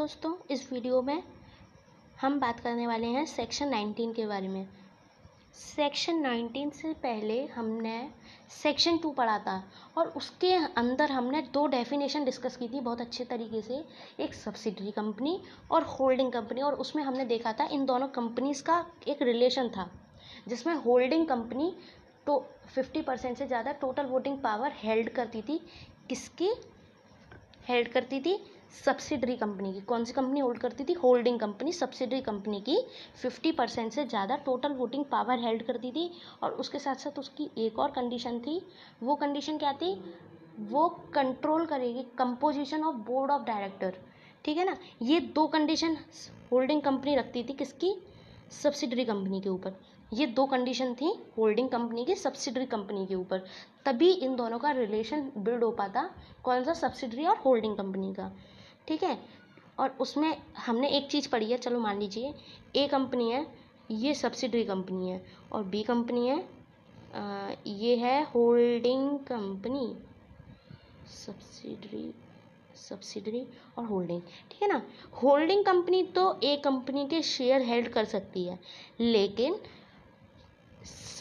दोस्तों, इस वीडियो में हम बात करने वाले हैं सेक्शन 19 के बारे में। सेक्शन 19 से पहले हमने सेक्शन 2 पढ़ा था और उसके अंदर हमने दो डेफिनेशन डिस्कस की थी बहुत अच्छे तरीके से, एक सब्सिडरी कंपनी और होल्डिंग कंपनी। और उसमें हमने देखा था इन दोनों कंपनीज़ का एक रिलेशन था, जिसमें होल्डिंग कंपनी तो 50% से ज़्यादा टोटल वोटिंग पावर हेल्ड करती थी। किसकी हेल्ड करती थी? सब्सिडरी कंपनी की। कौन सी कंपनी होल्ड करती थी? होल्डिंग कंपनी सब्सिडरी कंपनी की 50% से ज़्यादा टोटल वोटिंग पावर हेल्ड करती थी। और उसके साथ साथ उसकी एक और कंडीशन थी। वो कंडीशन क्या थी? वो कंट्रोल करेगी composition of board of director. ठीक है ना। ये दो कंडीशन होल्डिंग कंपनी रखती थी किसकी? सब्सिडरी कंपनी के ऊपर। ये दो कंडीशन थी होल्डिंग कंपनी की सब्सिडरी कंपनी के ऊपर, तभी इन दोनों का रिलेशन बिल्ड हो पाता। कौन सा? सब्सिडरी और होल्डिंग कंपनी का। ठीक है। और उसमें हमने एक चीज़ पढ़ी है, चलो मान लीजिए ए कंपनी है, ये सब्सिडरी कंपनी है, और बी कंपनी है, ये है होल्डिंग कंपनी, सब्सिडरी और होल्डिंग। ठीक है ना। होल्डिंग कंपनी तो ए कंपनी के शेयर हेल्ड कर सकती है, लेकिन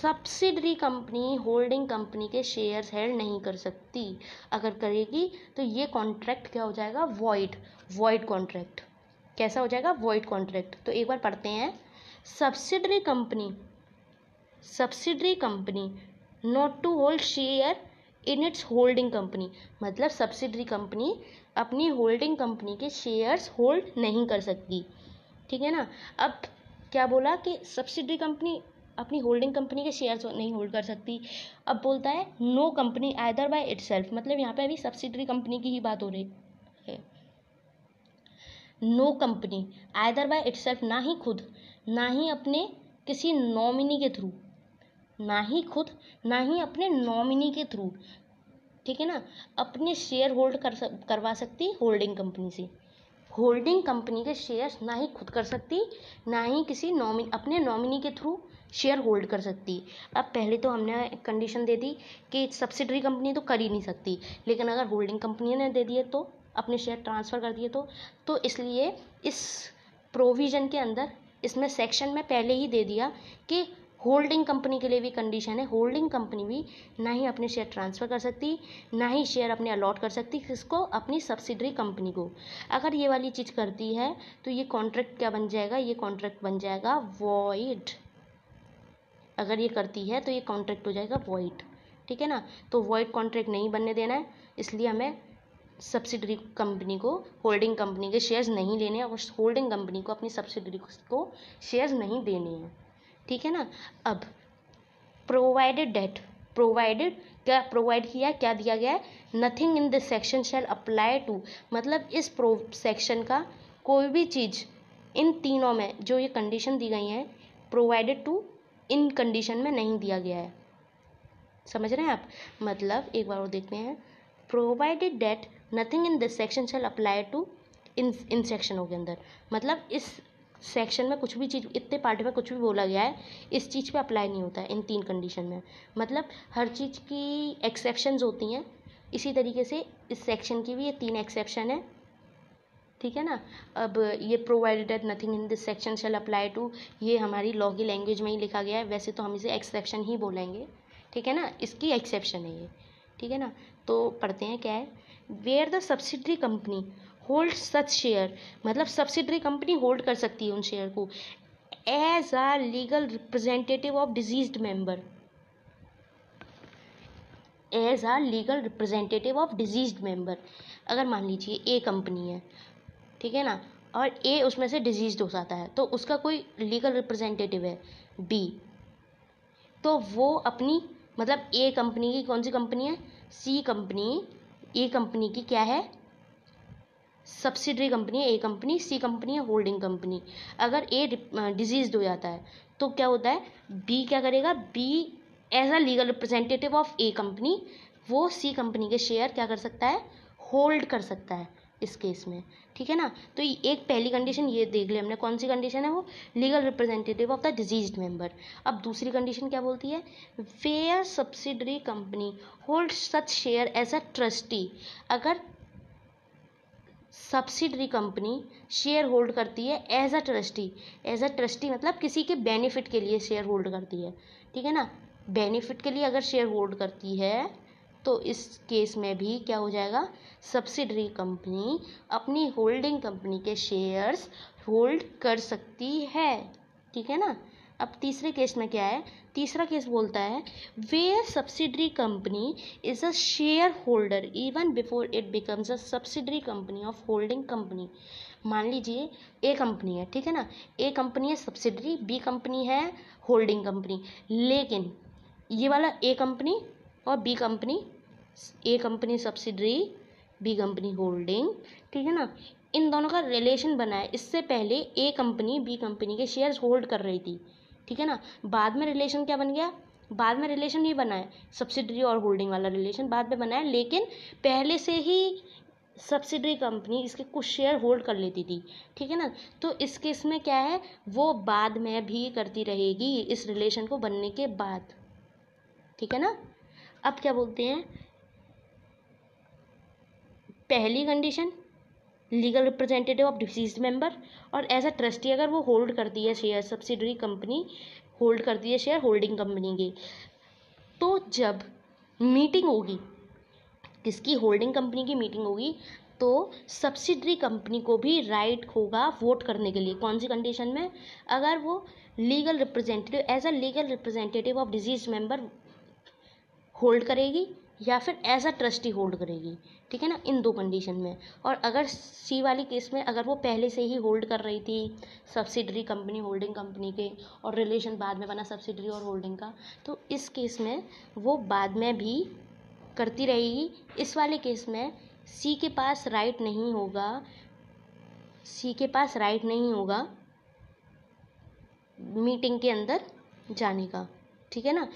सब्सिडरी कंपनी होल्डिंग कंपनी के शेयर्स हेल्ड नहीं कर सकती। अगर करेगी तो ये कॉन्ट्रैक्ट क्या हो जाएगा? Void contract. कैसा हो जाएगा? Void contract. तो एक बार पढ़ते हैं। Subsidiary company not to hold share in its holding company, मतलब सब्सिडरी कंपनी अपनी होल्डिंग कंपनी के शेयर्स होल्ड नहीं कर सकती। ठीक है ना। अब क्या बोला कि सब्सिडरी कंपनी अपनी होल्डिंग कंपनी के शेयर्स नहीं होल्ड कर सकती। अब बोलता है no company either by itself, मतलब यहाँ पे अभी सब्सिडरी कंपनी की ही बात हो रही है। No company either by itself, ना ही खुद ना ही अपने किसी नॉमिनी के थ्रू, ना ही खुद ना ही अपने नॉमिनी के थ्रू, ठीक है ना, अपने शेयर होल्ड करवा सकती होल्डिंग कंपनी से। होल्डिंग कंपनी के शेयर्स ना ही खुद कर सकती, ना ही किसी अपने नॉमिनी के थ्रू शेयर होल्ड कर सकती। अब पहले तो हमने कंडीशन दे दी कि सब्सिडरी कंपनी तो कर ही नहीं सकती, लेकिन अगर होल्डिंग कंपनी ने दे दिए तो अपने शेयर ट्रांसफ़र कर दिए तो इसलिए इस प्रोविज़न के अंदर, इसमें सेक्शन में पहले ही दे दिया कि होल्डिंग कंपनी के लिए भी कंडीशन है। होल्डिंग कंपनी भी ना ही अपने शेयर ट्रांसफ़र कर सकती, ना ही शेयर अपने अलॉट कर सकती किसको? अपनी सब्सिडरी कंपनी को। अगर ये वाली चीज़ करती है तो ये कॉन्ट्रैक्ट क्या बन जाएगा? ये कॉन्ट्रैक्ट बन जाएगा वॉइड। अगर ये करती है तो ये कॉन्ट्रैक्ट हो जाएगा वॉइड। ठीक है ना। तो वॉइड कॉन्ट्रैक्ट नहीं बनने देना है, इसलिए हमें सब्सिडरी कंपनी को होल्डिंग कंपनी के शेयर्स नहीं लेने हैं और होल्डिंग कंपनी को अपनी सब्सिडरी को शेयर्स नहीं देने हैं। ठीक है ना। अब प्रोवाइडेड डेट, प्रोवाइडेड क्या प्रोवाइड किया, क्या दिया गया है? Nothing in this section shall apply to, मतलब इस सेक्शन का कोई भी चीज़ इन तीनों में जो ये कंडीशन दी गई हैं प्रोवाइडेड टू, इन कंडीशन में नहीं दिया गया है। समझ रहे हैं आप? मतलब एक बार और देखते हैं। Provided that nothing in this section shall apply to, इन सेक्शनों के अंदर, मतलब इस सेक्शन में कुछ भी चीज़, इतने पार्ट में कुछ भी बोला गया है इस चीज़ पे अप्लाई नहीं होता है इन तीन कंडीशन में। मतलब हर चीज़ की एक्सेप्शंस होती हैं, इसी तरीके से इस सेक्शन की भी ये तीन एक्सेप्शन है। ठीक है ना। अब ये provided nothing in this section shall apply to, ये हमारी लॉ की लैंग्वेज में ही लिखा गया है, वैसे तो हम इसे एक्सेप्शन ही बोलेंगे। ठीक है ना। इसकी एक्सेप्शन है ये। ठीक है ना। तो पढ़ते हैं क्या है। Where the subsidiary company hold such share, मतलब सब्सिडरी कंपनी होल्ड कर सकती है उन शेयर को as a legal representative of deceased member, as a legal representative of deceased member. अगर मान लीजिए ए कंपनी है, ठीक है ना, और ए उसमें से डिजीज्ड हो जाता है तो उसका कोई लीगल रिप्रेजेंटेटिव है बी, तो वो अपनी, मतलब ए कंपनी की कौन सी कंपनी है? सी कंपनी, ए कंपनी की क्या है? सब्सिडरी कंपनी है ए कंपनी, सी कंपनी है होल्डिंग कंपनी। अगर ए डिजीज्ड हो जाता है तो क्या होता है? बी क्या करेगा? B as a legal representative of A company वो सी कंपनी के शेयर क्या कर सकता है? होल्ड कर सकता है इस केस में। ठीक है ना। तो एक पहली कंडीशन ये देख ले हमने, कौन सी कंडीशन है वो? Legal representative of the deceased member. अब दूसरी कंडीशन क्या बोलती है? Where subsidiary company hold such share as a trustee, अगर सब्सिडरी कंपनी शेयर होल्ड करती है as a trustee. As a trustee मतलब किसी के बेनिफिट के लिए शेयर होल्ड करती है, ठीक है ना। बेनिफिट के लिए अगर शेयर होल्ड करती है तो इस केस में भी क्या हो जाएगा, सब्सिडरी कंपनी अपनी होल्डिंग कंपनी के शेयर्स होल्ड कर सकती है, ठीक है ना। अब तीसरे केस में क्या है, तीसरा केस बोलता है where subsidiary company is a shareholder even before it becomes a subsidiary company of holding company. मान लीजिए ए कंपनी है, ठीक है ना, ए कंपनी है सब्सिडरी, बी कंपनी है होल्डिंग कंपनी, लेकिन ये वाला ए कंपनी और B company, A company subsidiary B company holding, ठीक है ना, इन दोनों का रिलेशन बना है। इससे पहले ए कंपनी बी कंपनी के शेयर्स होल्ड कर रही थी, ठीक है ना। बाद में रिलेशन क्या बन गया, बाद में रिलेशन ये बना है, सब्सिडरी और होल्डिंग वाला रिलेशन बाद में बना है, लेकिन पहले से ही सब्सिडरी कंपनी इसके कुछ शेयर होल्ड कर लेती थी, ठीक है ना। तो इस केस में क्या है, वो बाद में भी करती रहेगी इस रिलेशन को बनने के बाद, ठीक है ना। अब क्या बोलते हैं, पहली condition legal representative of deceased member, और एज अ ट्रस्टी अगर वो होल्ड करती है शेयर, सब्सिडरी कंपनी होल्ड करती है शेयर होल्डिंग कंपनी के, तो जब मीटिंग होगी, किसकी, होल्डिंग कंपनी की मीटिंग होगी, तो सब्सिडरी कंपनी को भी राइट होगा वोट करने के लिए। कौन सी कंडीशन में, अगर वो legal representative as a legal representative of deceased member hold करेगी या फिर एज अ ट्रस्टी होल्ड करेगी, ठीक है ना, इन दो कंडीशन में। और अगर सी वाली केस में अगर वो पहले से ही होल्ड कर रही थी सब्सिडरी कंपनी होल्डिंग कंपनी के और रिलेशन बाद में बना सब्सिडरी और होल्डिंग का, तो इस केस में वो बाद में भी करती रहेगी। इस वाले केस में सी के पास राइट नहीं होगा, सी के पास राइट नहीं होगा मीटिंग के अंदर जाने का, ठीक है ना।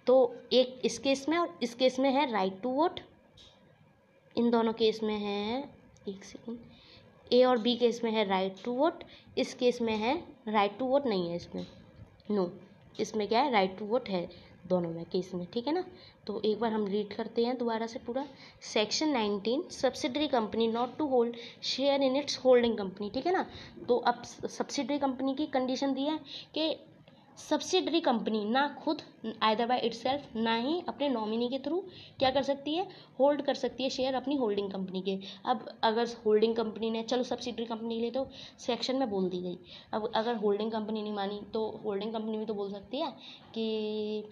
तो एक इस केस में और इस केस में है राइट टू वोट, इन दोनों केस में है, एक सेकेंड, ए और बी केस में है राइट टू वोट, इस केस में है राइट टू वोट नहीं है, इसमें नो, इसमें क्या है, राइट टू वोट है दोनों में केस में, ठीक है ना। तो एक बार हम रीड करते हैं दोबारा से पूरा। Section 19 subsidiary company not to hold share in its holding company, ठीक है ना। तो अब सब्सिडरी कंपनी की कंडीशन दी है कि सब्सिडरी कंपनी ना खुद आइदर बाय इटसेल्फ ना ही अपने नॉमिनी के थ्रू क्या कर सकती है, होल्ड कर सकती है शेयर अपनी होल्डिंग कंपनी के। अब अगर होल्डिंग कंपनी ने, चलो सब्सिडरी कंपनी के लिए तो सेक्शन में बोल दी गई, अब अगर होल्डिंग कंपनी नहीं मानी तो होल्डिंग कंपनी भी तो बोल सकती है कि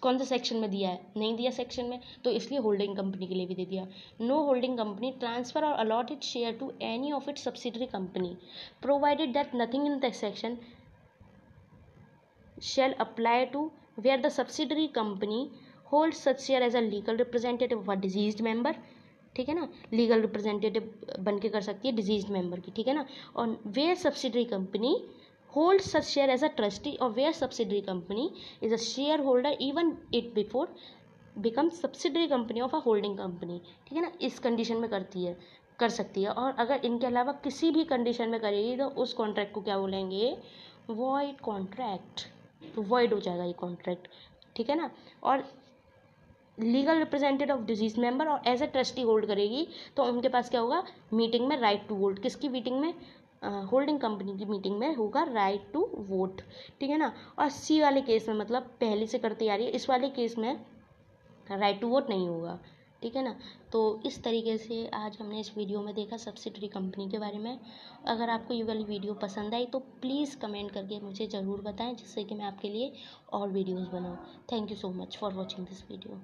कौन सा सेक्शन में दिया है, नहीं दिया सेक्शन में, तो इसलिए होल्डिंग कंपनी के लिए भी दे दिया। नो होल्डिंग कंपनी ट्रांसफर और allot it share to any of its subsidiary company provided that nothing in the section shall apply to where the subsidiary company holds such share as a legal representative of a deceased member, ठीक है ना, legal representative बन के कर सकती है disease member की, ठीक है ना। और where subsidiary company hold such share as a trustee और where subsidiary company is a shareholder even it before become subsidiary company of a holding company, ठीक है ना, इस कंडीशन में करती है, कर सकती है। और अगर इनके अलावा किसी भी कंडीशन में करेगी तो उस कॉन्ट्रैक्ट को क्या बोलेंगे, वॉइड कॉन्ट्रैक्ट, तो वॉइड हो जाएगा ये कॉन्ट्रैक्ट, ठीक है ना। और legal representative of deceased member और एज ए ट्रस्टी होल्ड करेगी तो उनके पास क्या होगा, मीटिंग में राइट टू वोट, किसकी मीटिंग में, होल्डिंग कंपनी की मीटिंग में होगा राइट टू वोट, ठीक है ना। और सी वाले केस में मतलब पहले से करती आ रही है, इस वाले केस में राइट टू वोट नहीं होगा, ठीक है ना। तो इस तरीके से आज हमने इस वीडियो में देखा सब्सिडरी कंपनी के बारे में। अगर आपको ये वाली वीडियो पसंद आई तो प्लीज़ कमेंट करके मुझे ज़रूर बताएं, जिससे कि मैं आपके लिए और वीडियोस बनाऊं। Thank you so much for watching this video.